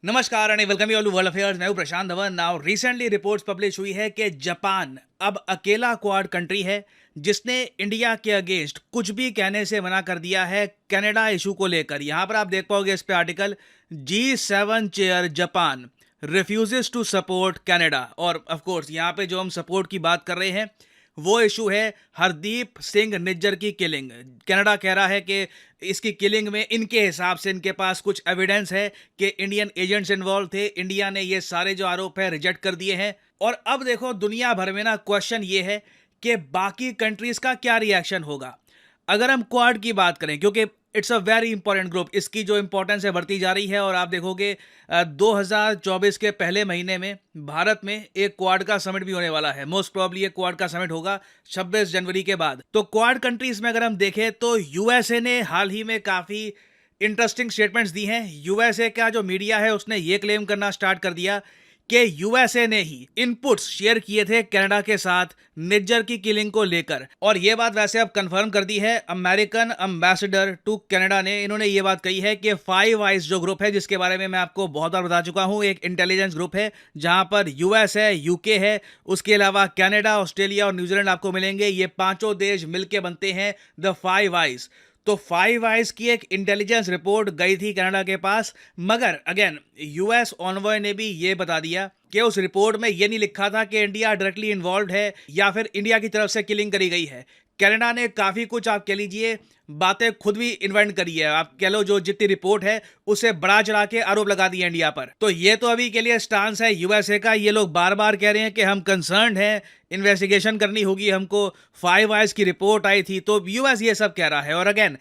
नमस्कार and welcome you all to world affairs. मैं हूं Prashant Dhawan. Now recently reports publish हुई है कि जापान अब अकेला क्वाड कंट्री है जिसने इंडिया के अगेंस्ट कुछ भी कहने से मना कर दिया है कनाडा इशू को लेकर। यहां पर आप देख पाओगे इस पे article, G7 chair Japan refuses to support Canada. और ऑफ कोर्स यहां पे जो हम सपोर्ट की बात कर रहे हैं वो इशू है हरदीप सिंह निज्जर की किलिंग। कनाडा कह रहा है कि इसकी किलिंग में इनके हिसाब से इनके पास कुछ एविडेंस है कि इंडियन एजेंट्स इन्वॉल्व थे। इंडिया ने ये सारे जो आरोप है रिजेक्ट कर दिए हैं। और अब देखो दुनिया भर में ना क्वेश्चन ये है कि बाकी कंट्रीज का क्या रिएक्शन होगा अगर हम क्वाड की बात करें, क्योंकि it's a very important group. इसकी जो इंपॉर्टेंस है बढ़ती जा रही है। और आप देखोगे 2024 के पहले महीने में भारत में एक क्वाड का समिट भी होने वाला है। मोस्ट प्रोबेबली ये क्वाड का समिट होगा 26 जनवरी के बाद। तो क्वाड कंट्रीज में अगर हम देखें तो यूएसए ने हाल ही में काफी इंटरेस्टिंग स्टेटमेंट्स दी हैं। यूएसए का जो मीडिया है उसने ये क्लेम करना स्टार्ट कर दिया कि यूएसए ने ही इनपुट्स शेयर किए थे कनाडा के साथ निज्जर की किलिंग को लेकर। और ये बात वैसे अब कंफर्म कर दी है अमेरिकन एम्बेसडर टू कनाडा ने। इन्होंने ये बात कही है कि फाइव आइज जो ग्रुप है, जिसके बारे में मैं आपको बहुत बार बता चुका हूं, एक इंटेलिजेंस ग्रुप है जहां पर यूएस है, यूके है, उसके अलावा कनाडा, ऑस्ट्रेलिया और न्यूजीलैंड आपको मिलेंगे। ये पांचों देश मिलकर बनते हैं द फाइव आइज। तो फाइव आइज की एक इंटेलिजेंस रिपोर्ट गई थी कनाडा के पास, मगर अगेन यूएस ऑनवॉय ने भी ये बता दिया कि उस रिपोर्ट में ये नहीं लिखा था कि इंडिया डायरेक्टली इन्वॉल्व है या फिर इंडिया की तरफ से किलिंग करी गई है। कनाडा ने काफी कुछ आप कह लीजिए बातें खुद भी इन्वेंट करी है। आप कह लो जो जितनी रिपोर्ट है उसे बढ़ा चढ़ा के आरोप लगा दिए इंडिया पर। तो ये तो अभी के लिए स्टांस है यूएसए का। ये लोग बार बार कह रहे हैं कि हम कंसर्न्ड हैं, इन्वेस्टिगेशन करनी होगी हमको, फाइव आइज की रिपोर्ट आई थी। तो यूएस ये सब कह रहा है। और अगेन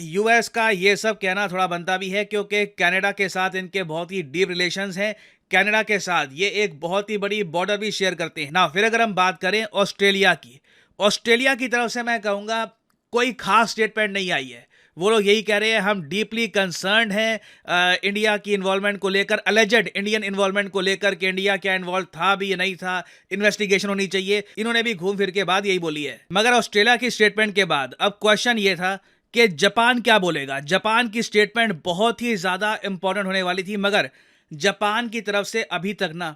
यूएस का ये सब कहना थोड़ा बनता भी है क्योंकि कनाडा के साथ इनके बहुत ही डीप रिलेशंस हैं। कनाडा के साथ ये एक बहुत ही बड़ी बॉर्डर भी शेयर करते हैं ना। फिर अगर हम बात करें ऑस्ट्रेलिया की, ऑस्ट्रेलिया की तरफ से मैं कहूँगा कोई खास स्टेटमेंट नहीं आई है। वो लोग यही कह रहे हैं हम डीपली कंसर्न्ड हैं इंडिया की इन्वॉल्वमेंट को लेकर, अलेजेड इंडियन इन्वॉल्वमेंट को लेकर कि इंडिया क्या इन्वॉल्व था भी या नहीं था, इन्वेस्टिगेशन होनी चाहिए। इन्होंने भी घूम फिर के बाद यही बोली है। मगर ऑस्ट्रेलिया की स्टेटमेंट के बाद अब क्वेश्चन ये था कि जापान क्या बोलेगा। जापान की स्टेटमेंट बहुत ही ज्यादा इंपॉर्टेंट होने वाली थी, मगर जापान की तरफ से अभी तक ना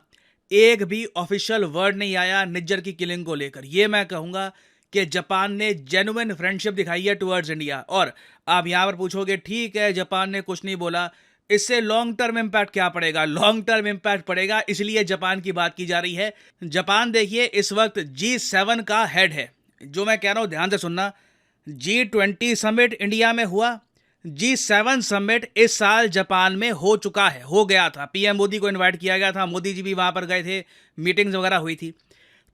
एक भी ऑफिशियल वर्ड नहीं आया निज्जर की किलिंग को लेकर। ये मैं कहूंगा कि जापान ने जेन्युइन फ्रेंडशिप दिखाई है टुवर्ड्स इंडिया। और आप यहां पर पूछोगे ठीक है जापान ने कुछ नहीं बोला, इससे लॉन्ग टर्म इंपैक्ट क्या पड़ेगा? लॉन्ग टर्म इंपैक्ट पड़ेगा, इसलिए जापान की बात की जा रही है। जापान देखिए इस वक्त G7 का हेड है। जो मैं कह रहा हूं ध्यान से सुनना, G20 समिट इंडिया में हुआ, G7 समिट इस साल जापान में हो चुका है, हो गया था। पीएम मोदी को इनवाइट किया गया था, मोदी जी भी वहां पर गए थे, मीटिंग्स वगैरह हुई थी।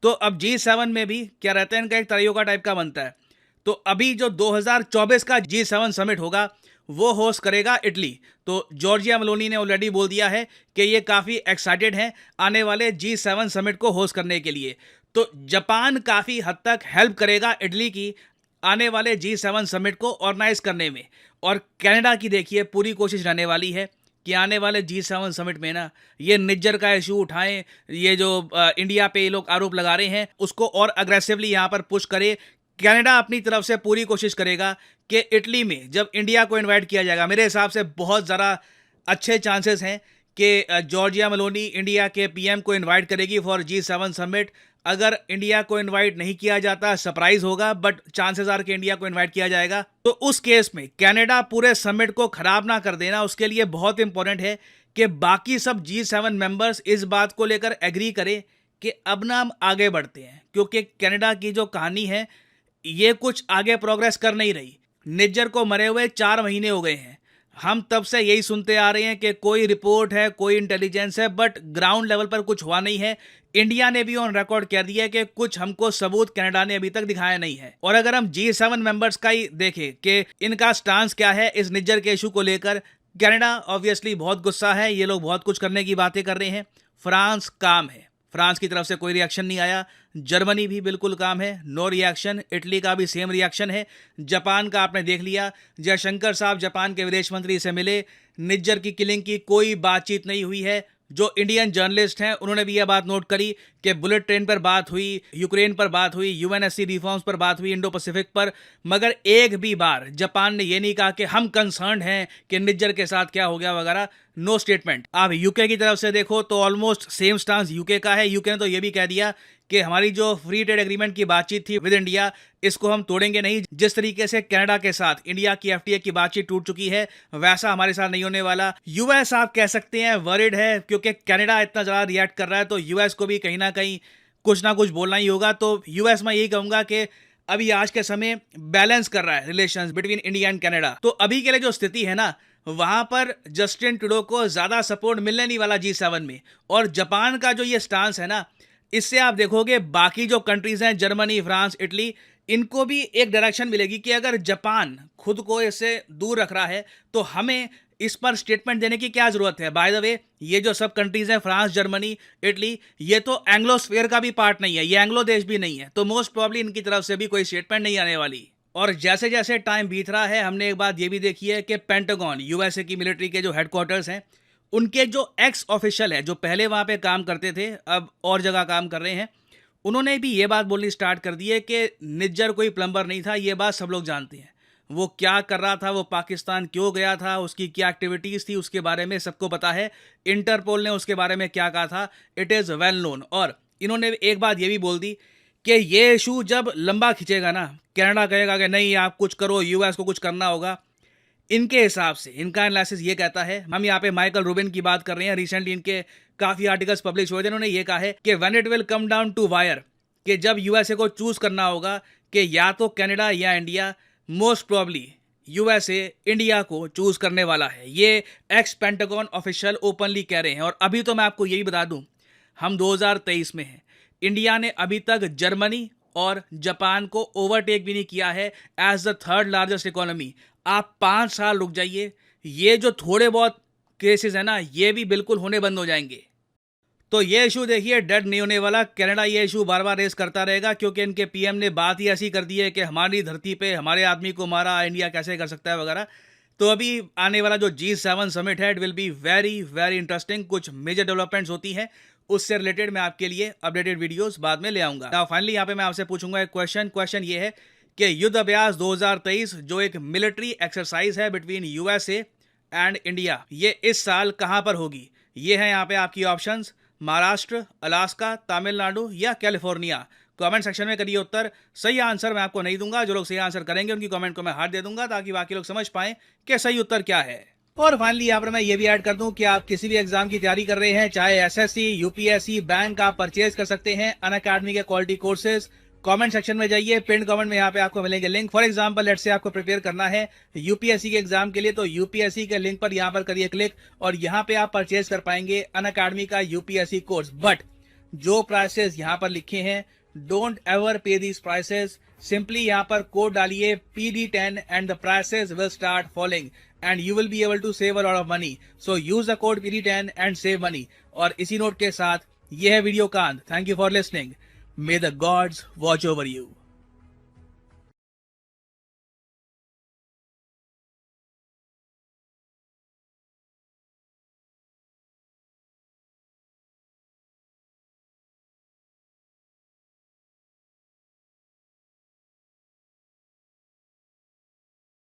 तो अब G7 में भी क्या रहता है, इनका एक तरीका टाइप का बनता है। तो अभी जो 2024 का G7 समिट होगा वो होस्ट करेगा इटली। तो जॉर्जिया मेलोनी ने ऑलरेडी बोल दिया है कि ये काफ़ी एक्साइटेड हैं आने वाले G7 समिट को होस्ट करने के लिए। तो जापान काफ़ी हद तक हेल्प करेगा इटली की आने वाले G7 समिट को ऑर्गेनाइज करने में। और कनाडा की देखिए पूरी कोशिश रहने वाली है कि आने वाले G7 समिट में ना ये निज्जर का इशू उठाएं, ये जो इंडिया पे ये लोग आरोप लगा रहे हैं उसको और अग्रेसिवली यहाँ पर पुश करे। कनाडा अपनी तरफ से पूरी कोशिश करेगा कि इटली में जब इंडिया को इनवाइट किया जाएगा, मेरे हिसाब से बहुत ज़रा अच्छे चांसेस हैं कि जॉर्जिया मेलोनी इंडिया के पीएम को इनवाइट करेगी फॉर G7 समिट। अगर इंडिया को इनवाइट नहीं किया जाता सरप्राइज होगा, बट चांसेस आर कि इंडिया को इनवाइट किया जाएगा। तो उस केस में कनाडा पूरे समिट को खराब ना कर देना, उसके लिए बहुत इंपॉर्टेंट है कि बाकी सब G7 मेंबर्स इस बात को लेकर एग्री करें कि अब ना हम आगे बढ़ते हैं। क्योंकि कनाडा की जो कहानी है ये कुछ आगे प्रोग्रेस कर नहीं रही। निज्जर को मरे हुए 4 महीने हो गए हैं। हम तब से यही सुनते आ रहे हैं कि कोई रिपोर्ट है, कोई इंटेलिजेंस है, बट ग्राउंड लेवल पर कुछ हुआ नहीं है। इंडिया ने भी ऑन रिकॉर्ड कह दिया है कि कुछ हमको सबूत कनाडा ने अभी तक दिखाया नहीं है। और अगर हम G7 मेंबर्स का ही देखें कि इनका स्टांस क्या है इस निज्जर के इशू को लेकर, कनाडा ऑब्वियसली बहुत गुस्सा है, ये लोग बहुत कुछ करने की बातें कर रहे हैं। फ्रांस काम है, फ्रांस की तरफ से कोई रिएक्शन नहीं आया। जर्मनी भी बिल्कुल काम है, नो रिएक्शन। इटली का भी सेम रिएक्शन है। जापान का आपने देख लिया, जयशंकर साहब जापान के विदेश मंत्री से मिले, निज्जर की किलिंग की कोई बातचीत नहीं हुई है। जो इंडियन जर्नलिस्ट हैं उन्होंने भी यह बात नोट करी कि बुलेट ट्रेन पर बात हुई, यूक्रेन पर बात हुई, यूएनएससी रिफॉर्म्स पर बात हुई, इंडो पैसिफिक पर, मगर एक भी बार जापान ने ये नहीं कहा कि हम कंसर्न्ड हैं कि निज्जर के साथ क्या हो गया वगैरह। No statement. आप यूके की तरफ से देखो तो ऑलमोस्ट सेम स्टांस यूके का है। यूके ने तो ये भी कह दिया कि हमारी जो फ्री ट्रेड एग्रीमेंट की बातचीत थी विद इंडिया, इसको हम तोड़ेंगे नहीं। जिस तरीके से कनाडा के साथ इंडिया की एफटीए की बातचीत टूट चुकी है, वैसा हमारे साथ नहीं होने वाला। यूएस आप कह सकते हैं वरिड है, क्योंकि कनाडा इतना ज्यादा रिएक्ट कर रहा है तो यूएस को भी कहीं ना कहीं कुछ ना कुछ बोलना ही होगा। तो यूएस में यही कहूंगा कि अभी आज के समय बैलेंस कर रहा है relations between India and Canada. तो अभी के लिए जो स्थिति है ना, वहां पर जस्टिन ट्रूडो को ज्यादा सपोर्ट मिलने नहीं वाला G7 में। और जापान का जो ये स्टांस है ना, इससे आप देखोगे बाकी जो कंट्रीज हैं, जर्मनी, फ्रांस, इटली, इनको भी एक डायरेक्शन मिलेगी कि अगर जापान खुद को इससे दूर रख रहा है तो हमें इस पर स्टेटमेंट देने की क्या जरूरत है। बाय द वे, ये जो सब कंट्रीज हैं, फ्रांस, जर्मनी, इटली, ये तो एंग्लोस्फीयर का भी पार्ट नहीं है, ये एंग्लो देश भी नहीं है, तो मोस्ट प्रॉब्ली इनकी तरफ से भी कोई स्टेटमेंट नहीं आने वाली। और जैसे जैसे टाइम बीत रहा है, हमने एक बात ये भी देखी है कि पेंटागन, यूएसए की मिलिट्री के जो हेडक्वार्टर्स हैं, उनके जो एक्स ऑफिशियल है, जो पहले वहां पे काम करते थे, अब और जगह काम कर रहे हैं, उन्होंने भी ये बात बोलनी स्टार्ट कर दी है कि निज्जर कोई प्लम्बर नहीं था। ये बात सब लोग जानते हैं। वो क्या कर रहा था, वो पाकिस्तान क्यों गया था, उसकी क्या एक्टिविटीज़ थी, उसके बारे में सबको पता है। इंटरपोल ने उसके बारे में क्या कहा था, इट इज़ वेल नोन। और इन्होंने एक बात ये भी बोल दी कि ये इशू जब लंबा खिंचेगा ना, कनाडा कहेगा कि नहीं आप कुछ करो, यूएस को कुछ करना होगा। इनके हिसाब से इनका एनालिसिस ये कहता है, हम यहाँ पे माइकल रूबिन की बात कर रहे हैं, रिसेंटली इनके काफ़ी आर्टिकल्स पब्लिश हुए थे, उन्होंने ये कहा है कि when it will come down to wire, कि जब यूएसए को चूज करना होगा कि या तो कनाडा या India, most probably USA India को चूज करने वाला है। ये एक्स पेंटागन ऑफिशियल ओपनली कह रहे हैं। और अभी तो मैं आपको यही बता दूं, हम 2023 में हैं, इंडिया ने अभी तक जर्मनी और जापान को ओवरटेक भी नहीं किया है as the third largest economy. आप 5 साल रुक जाइए, ये जो थोड़े बहुत केसेस है ना, ये भी बिल्कुल होने बंद हो जाएंगे। तो ये इशू देखिए डेड नहीं होने वाला। कनाडा ये इशू बार बार रेस करता रहेगा, क्योंकि इनके पीएम ने बात ही ऐसी कर दी है कि हमारी धरती पे हमारे आदमी को मारा, इंडिया कैसे कर सकता है वगैरह। तो अभी आने वाला जो G7 समिट है, it will be very very interesting. कुछ मेजर डेवलपमेंट्स होती हैं, उससे रिलेटेड मैं आपके लिए अपडेटेड वीडियोस बाद में ले आऊंगा। नाउ फाइनली यहाँ पे मैं आपसे पूछूंगा एक क्वेश्चन ये है कि युद्ध अभ्यास 2023 जो एक मिलिट्री एक्सरसाइज है बिटवीन यूएसए एंड इंडिया, ये इस साल कहां पर होगी। ये है यहाँ पे आपकी ऑप्शंस, महाराष्ट्र, अलास्का, तमिलनाडु या कैलिफोर्निया। कमेंट सेक्शन में करिए उत्तर। सही आंसर मैं आपको नहीं दूंगा, जो लोग सही आंसर करेंगे उनकी कमेंट को मैं हार्ट दे दूंगा, ताकि बाकी लोग समझ पाएं कि सही उत्तर क्या है। और फाइनली यहाँ पर मैं ये भी ऐड कर दूं कि आप किसी भी एग्जाम की तैयारी कर रहे हैं, चाहे एसएससी, यूपीएससी, बैंक, आप परचेज कर सकते हैं अनअकैडमी के क्वालिटी कोर्सेज। कमेंट सेक्शन में जाइए, पिन कमेंट में यहाँ पे आपको मिलेंगे link. For example let's say आपको प्रिपेयर करना है यूपीएससी के एग्जाम के लिए, तो यूपीएससी के लिंक पर यहाँ पर करिए क्लिक, और यहाँ पे आप परचेज कर पाएंगे अनअकैडमी का यूपीएससी कोर्स। बट जो प्राइसेस यहाँ पर लिखे हैं, don't ever pay these prices. Simply यहाँ पर कोड डालिए PD10 and the prices will start falling and you will be able to save a lot of money. So use the code PD10 and save money. और इसी note के साथ ये है video का अंत। Thank you for listening. May the gods watch over you.